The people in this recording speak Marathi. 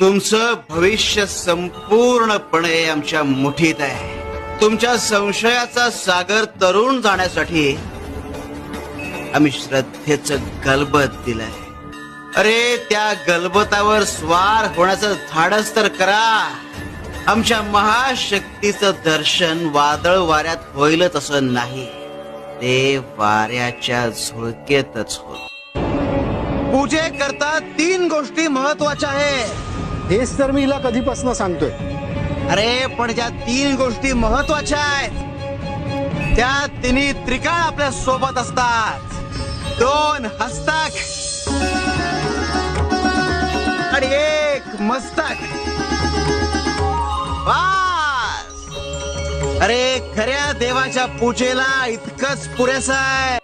तुमचं भविष्य संपूर्णपणे आमच्या मुठीत आहे. तुमच्या संशयाचा सागर तरुण जाण्यासाठी आम्ही श्रद्धेचं गलबत दिलंय. अरे त्या गलबतावर स्वार होण्याचं धाडस तर करा. आमच्या महाशक्तीचं दर्शन वादळ वाऱ्यात होईलच असं नाही, ते वाऱ्याच्या झुळकेतच होत. पूजे करता 3 गोष्टी महत्वाच्या आहेत. हेच तर मी हिला कधीपासून सांगतोय. अरे पण ज्या 3 गोष्टी महत्वाच्या आहेत त्या तिन्ही त्रिकाळ आपल्या सोबत असतात. 2 हस्तक आणि 1 मस्तक. बस. अरे खऱ्या देवाच्या पूजेला इतकंच पुरेसं आहे.